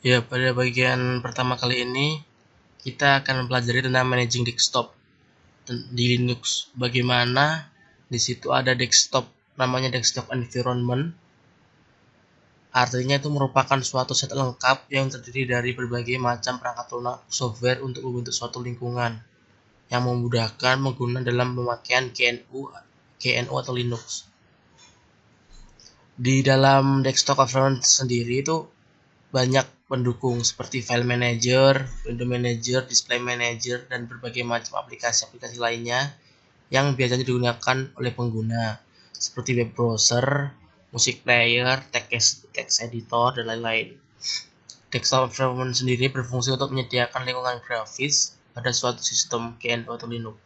Ya, pada bagian pertama kali ini kita akan mempelajari tentang managing desktop di Linux. Bagaimana di situ ada desktop, namanya desktop environment. Artinya itu merupakan suatu set lengkap yang terdiri dari berbagai macam perangkat lunak software untuk membentuk suatu lingkungan yang memudahkan pengguna dalam pemakaian GNU atau Linux. Di dalam desktop environment sendiri itu banyak pendukung seperti file manager, window manager, display manager, dan berbagai macam aplikasi-aplikasi lainnya yang biasanya digunakan oleh pengguna seperti web browser, music player, text editor, dan lain-lain. Desktop environment sendiri berfungsi untuk menyediakan lingkungan grafis pada suatu sistem GNU atau Linux.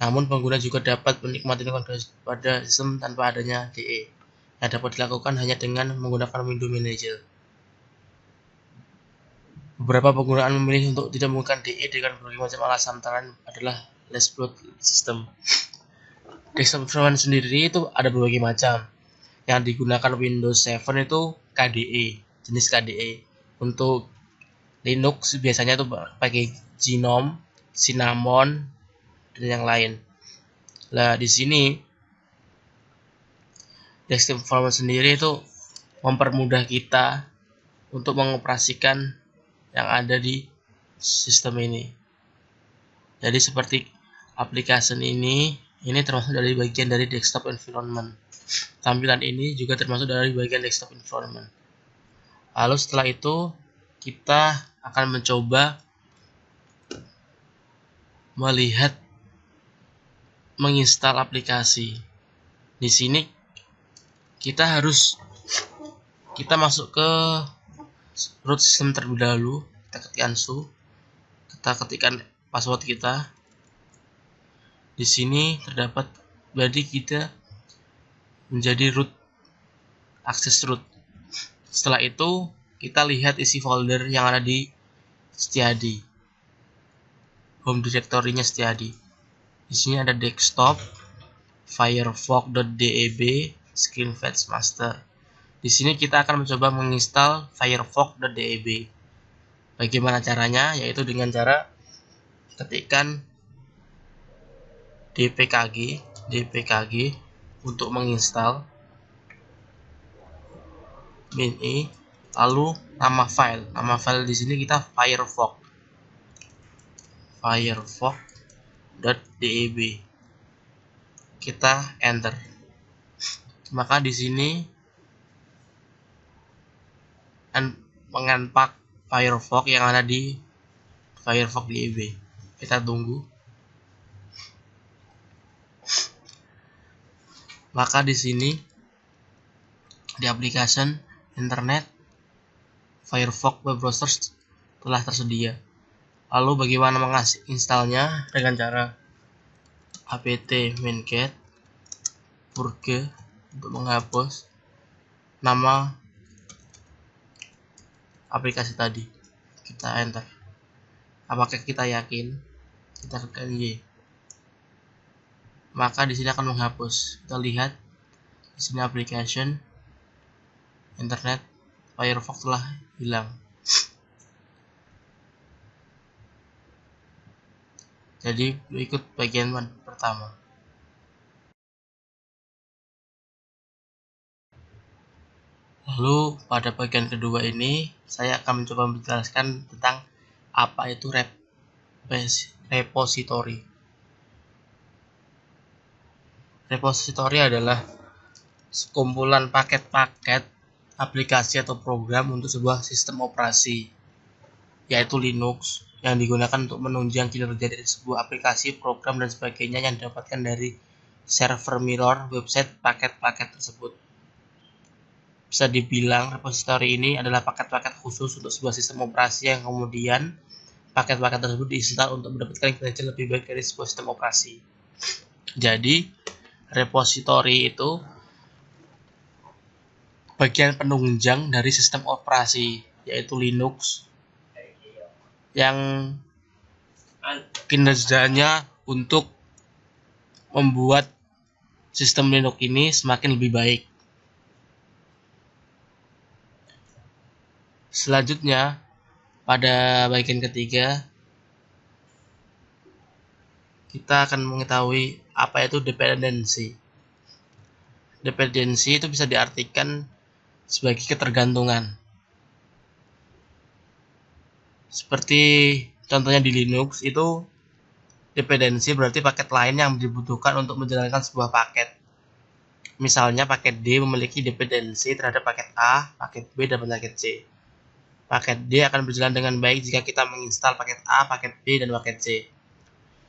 Namun pengguna juga dapat menikmati lingkungan grafis pada sistem tanpa adanya DE yang dapat dilakukan hanya dengan menggunakan window manager. Beberapa penggunaan memilih untuk tidak menggunakan DE dengan berbagai macam alasan antara adalah less bloat system. Desktop environment sendiri itu ada berbagai macam. Yang digunakan Windows 7 itu KDE, jenis KDE. Untuk Linux biasanya itu pakai Gnome, Cinnamon, dan yang lain. Nah, di sini desktop environment sendiri itu mempermudah kita untuk mengoperasikan yang ada di sistem ini. Jadi seperti aplikasi ini termasuk dari bagian dari desktop environment. Tampilan ini juga termasuk dari bagian desktop environment. Lalu setelah itu kita akan mencoba melihat menginstal aplikasi. Di sini kita masuk ke root system terlebih dahulu. Kita ketikkan su, kita ketikkan password kita. Di sini terdapat berarti kita menjadi root, akses root. Setelah itu kita lihat isi folder yang ada di Setiadi, home directory-nya Setiadi. Di sini ada desktop, firefox.deb, screenfetch master. Di sini kita akan mencoba menginstal firefox.deb. Bagaimana caranya? Yaitu dengan cara ketikkan dpkg untuk menginstal min i, lalu nama file di sini kita firefox.deb. Kita enter. Maka di sini mengempak Firefox yang ada di firefox.deb. Kita tunggu. Maka di sini di application internet Firefox web browser telah tersedia. Lalu bagaimana menginstalnya? Dengan cara apt minget purge untuk menghapus nama aplikasi tadi. Kita enter. Apakah kita yakin? Kita tekan Y. Maka di sini akan menghapus. Kita lihat di sini application internet Firefox telah hilang. Jadi berikut bagian pertama. Lalu pada bagian kedua ini saya akan mencoba menjelaskan tentang apa itu repository. Repository adalah sekumpulan paket-paket aplikasi atau program untuk sebuah sistem operasi, yaitu Linux, yang digunakan untuk menunjang kinerja dari sebuah aplikasi, program, dan sebagainya yang didapatkan dari server mirror website paket-paket tersebut. Bisa dibilang repository ini adalah paket-paket khusus untuk sebuah sistem operasi yang kemudian paket-paket tersebut diinstal untuk mendapatkan kinerja lebih baik dari sebuah sistem operasi. Jadi repository itu bagian penunjang dari sistem operasi, yaitu Linux, yang kinerjanya untuk membuat sistem Linux ini semakin lebih baik. Selanjutnya, pada bagian ketiga, kita akan mengetahui apa itu dependensi. Dependensi itu bisa diartikan sebagai ketergantungan. Seperti contohnya di Linux itu dependensi berarti paket lain yang dibutuhkan untuk menjalankan sebuah paket. Misalnya paket D memiliki dependensi terhadap paket A, paket B, dan paket C. Paket D akan berjalan dengan baik jika kita menginstal paket A, paket B, dan paket C.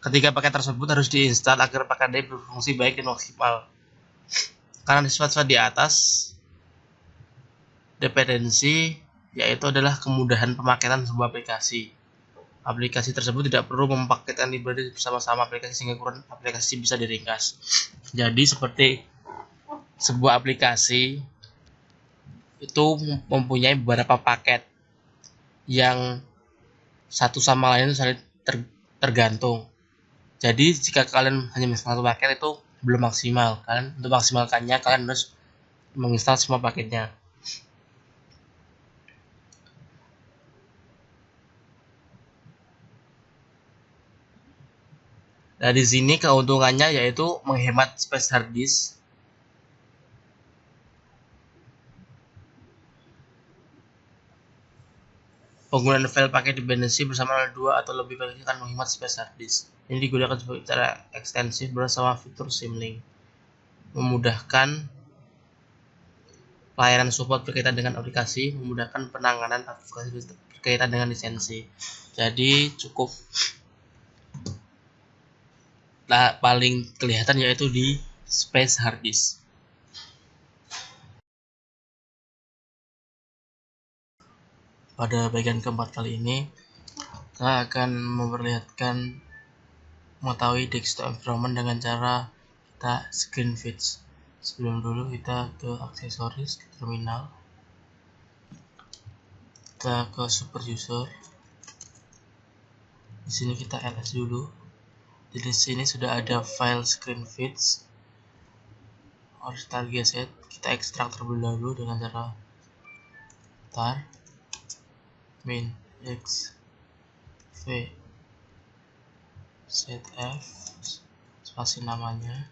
Ketiga paket tersebut harus diinstal agar paket D berfungsi baik dan maksimal. Karena sifat-sifat di atas, dependensi yaitu adalah kemudahan pemakaian sebuah aplikasi. Aplikasi tersebut tidak perlu mempaketkan library bersama-sama aplikasi sehingga ukuran aplikasi bisa diringkas. Jadi seperti sebuah aplikasi itu mempunyai beberapa paket yang satu sama lain saling tergantung. Jadi jika kalian hanya menginstal satu paket itu belum maksimal. Kalian untuk maksimalkannya kalian harus menginstal semua paketnya. Nah, di sini keuntungannya yaitu menghemat space hard disk. Penggunaan file pakai dependensi bersama 2 atau lebih paket akan menghemat space hard disk. Ini digunakan secara ekstensif bersama fitur Symlink, memudahkan pelayanan support berkaitan dengan aplikasi, memudahkan penanganan aplikasi berkaitan dengan lisensi. Jadi cukup paling kelihatan yaitu di space hard disk. Pada bagian keempat kali ini, kita akan memperlihatkan mengetahui desktop environment dengan cara kita screen fix. Sebelum dulu kita ke aksesoris, ke terminal, kita ke super user. Di sini kita ls dulu. Di sini sudah ada file screen fix. Harus kita geser, kita ekstrak terlebih dahulu dengan cara tar min x v zf spasi namanya.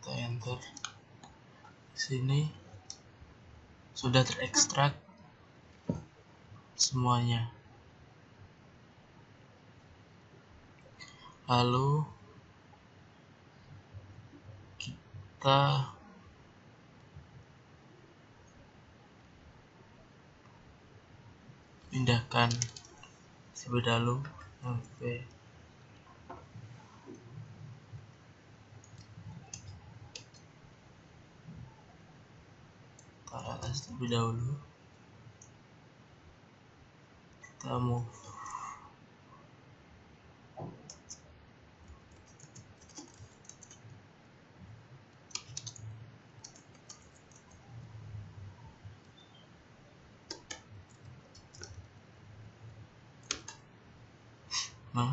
Kita enter. Di sini sudah terekstrak semuanya. Lalu kita pindahkan terlebih dahulu mv ke atas terlebih dahulu. Kita move nah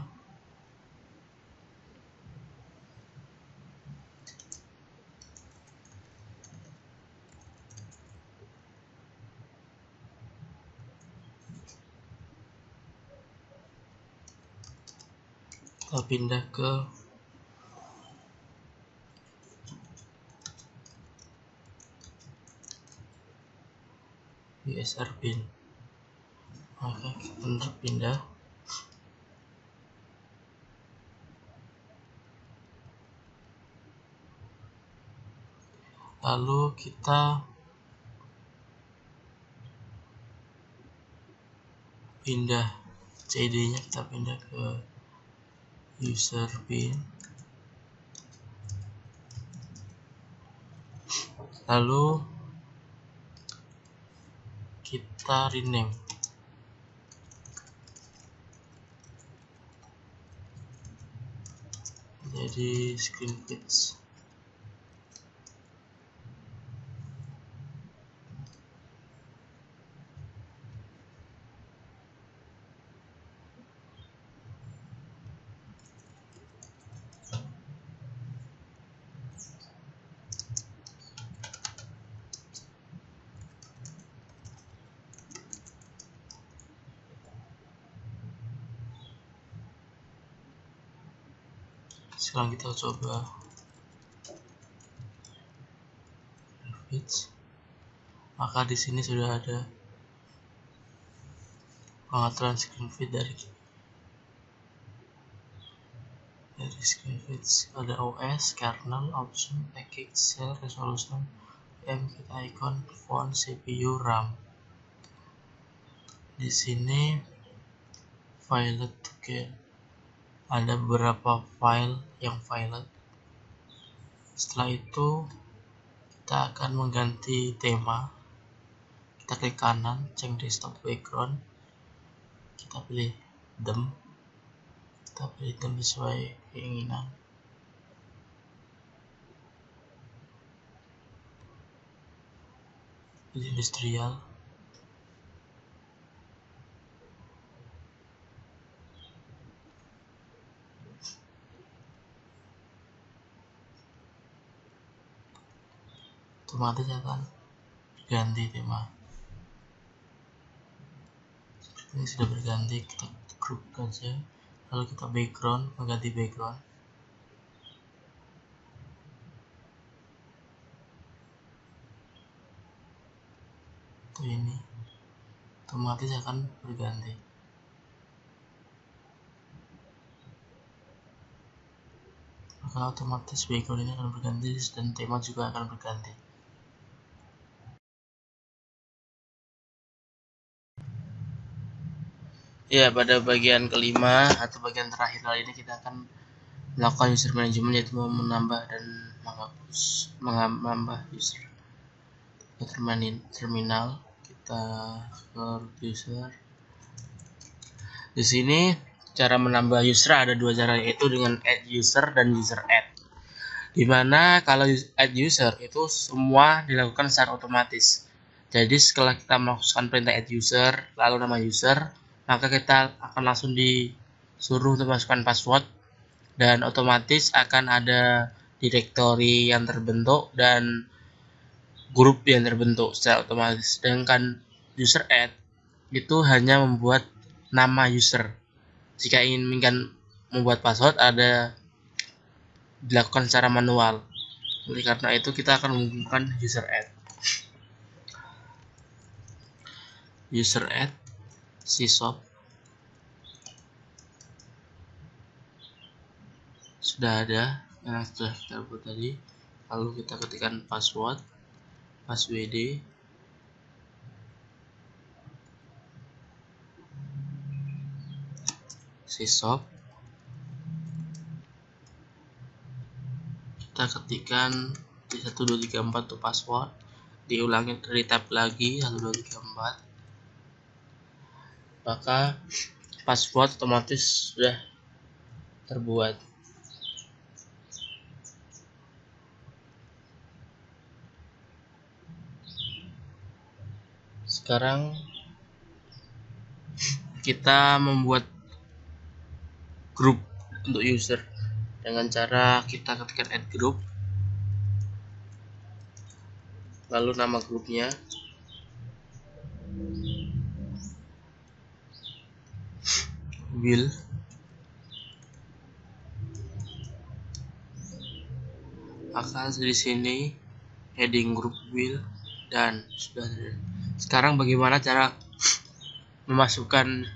kita pindah ke USR bin. Maka kita pindah. Lalu kita pindah CD nya, kita pindah ke user bin. Lalu kita rename jadi screen fix. Sekarang kita coba graphics. Maka di sini sudah ada pengaturan screen feed dari screen feed. Ada OS, kernel, option, package, cell, resolution, kit icon, font, CPU, RAM. Di sini file ada beberapa file yang file. Setelah itu kita akan mengganti tema. Kita klik kanan, change desktop background. Kita pilih them. Kita pilih them sesuai keinginan. Pilih industrial. Otomatis akan berganti tema. Ini sudah berganti, kita group saja, lalu kita background, mengganti background. Itu ini otomatis akan berganti. Maka otomatis background ini akan berganti dan tema juga akan berganti. Ya, pada bagian kelima atau bagian terakhir kali ini kita akan melakukan user management, yaitu menambah dan menambah user ke terminal. Kita ke user. Di sini cara menambah user ada dua cara, yaitu dengan add user dan user add. Dimana kalau add user itu semua dilakukan secara otomatis. Jadi setelah kita melakukan perintah add user lalu nama user, maka kita akan langsung disuruh untuk masukkan password dan otomatis akan ada directory yang terbentuk dan grup yang terbentuk secara otomatis. Sedangkan user add itu hanya membuat nama user. Jika ingin membuat password ada dilakukan secara manual. Oleh karena itu kita akan menggunakan user add. User add syshop sudah ada yang sudah kita buat tadi. Lalu kita ketikkan password syshop. Kita ketikkan di 1234 untuk password, diulangi dari tab lagi 1234, maka password otomatis sudah terbuat. Sekarang kita membuat grup untuk user dengan cara kita ketikkan add group, lalu nama grupnya, will, maka di sini heading group will dan sudah. Sekarang bagaimana cara memasukkan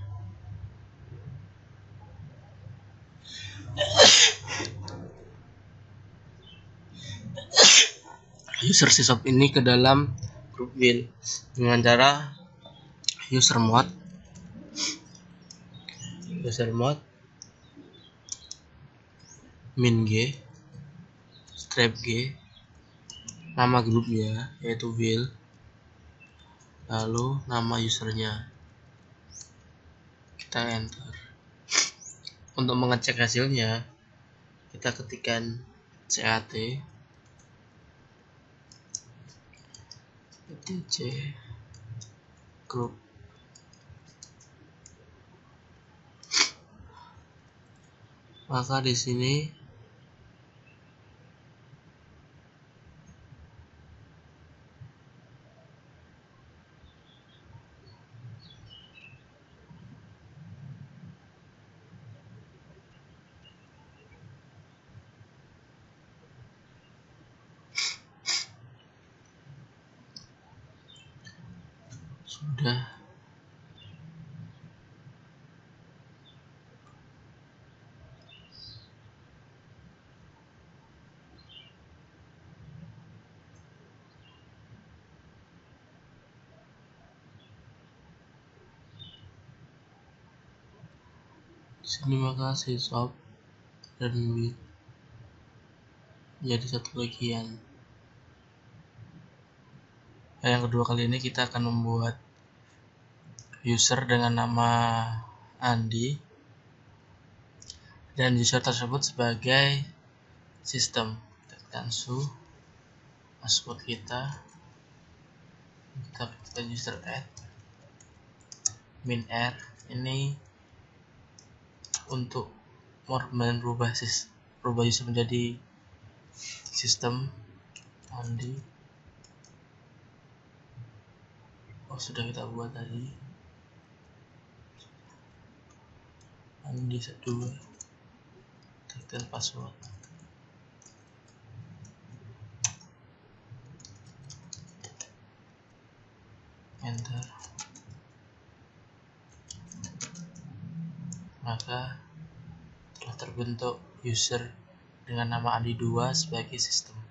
user syshop ini ke dalam grup will dengan cara user mode min g strap g, nama grupnya yaitu will, lalu nama usernya, kita enter. Untuk mengecek hasilnya kita ketikkan cat etc group, maka di sini Sudah. Sini maka sysop dan with jadi satu bagian. Yang kedua kali ini kita akan membuat user dengan nama Andi dan user tersebut sebagai sistem. Tekan su password kita ketikkan user add min r ini untuk merubah user menjadi sistem Andi. Sudah kita buat tadi Andi 2 tekan password enter, maka telah terbentuk user dengan nama Andi 2 sebagai sistem.